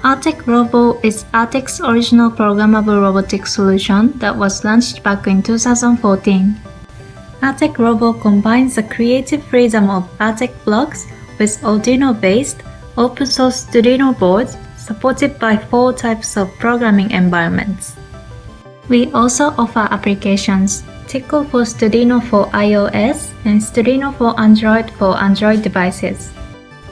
ArtecRobo is Artec's original programmable robotics solution that was launched back in 2014. ArtecRobo combines the creative freedom of Artec blocks with Arduino-based, open-source Studuino boards supported by 4 types of programming environments. We also offer applications, Tickle for Studuino for iOS and Studuino for Android devices.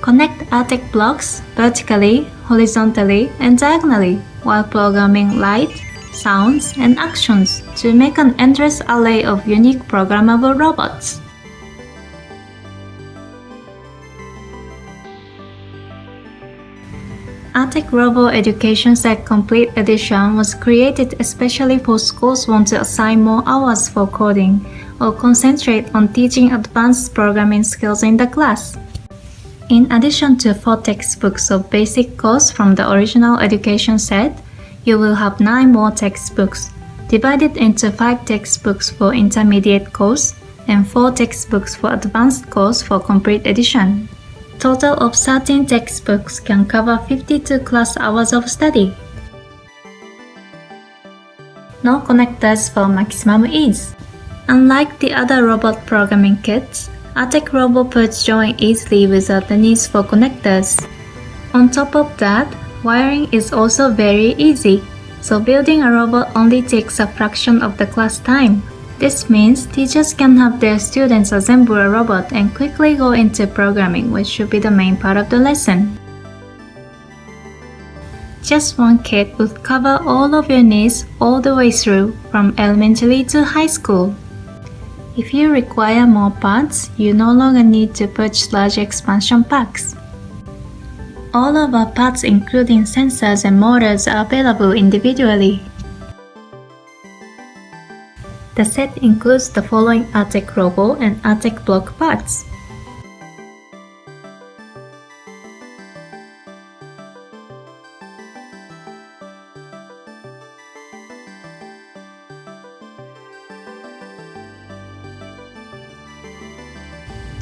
Connect Artec blocks vertically, horizontally, and diagonally while programming light, sounds, and actions to make an endless array of unique programmable robots. ArtecRobo Education Set Complete Edition was created especially for schools who want to assign more hours for coding or concentrate on teaching advanced programming skills in the class. In addition to 4 textbooks of basic course from the original education set, you will have 9 more textbooks, divided into 5 textbooks for intermediate course and 4 textbooks for advanced course for complete edition. Total of 13 textbooks can cover 52 class hours of study. No connectors for maximum ease. Unlike the other robot programming kits, ArtecRobo ports join easily without the need for connectors. On top of that, wiring is also very easy, so building a robot only takes a fraction of the class time. This means teachers can have their students assemble a robot and quickly go into programming, which should be the main part of the lesson. Just one kit would cover all of your needs all the way through, from elementary to high school. If you require more parts, you no longer need to purchase large expansion packs. All of our parts including sensors and motors are available individually. The set includes the following ArtecRobo and Artec block parts.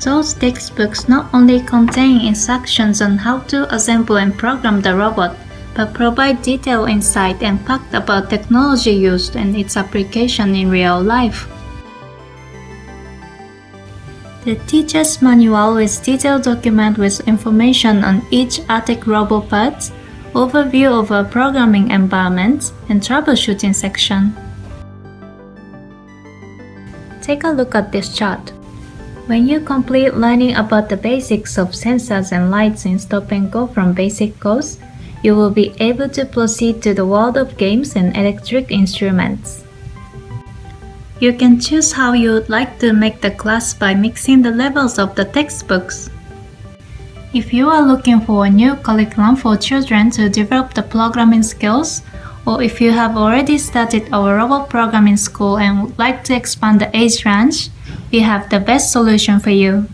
Those textbooks not only contain instructions on how to assemble and program the robot, but provide detailed insight and fact about technology used and its application in real life. The teacher's manual is detailed document with information on each ArtecRobo part, overview of a programming environment, and troubleshooting section. Take a look at this chart. When you complete learning about the basics of sensors and lights in Stop and Go from basic course, you will be able to proceed to the world of games and electric instruments. You can choose how you would like to make the class by mixing the levels of the textbooks. If you are looking for a new curriculum for children to develop the programming skills, or if you have already started our robot programming school and would like to expand the age range, we have the best solution for you.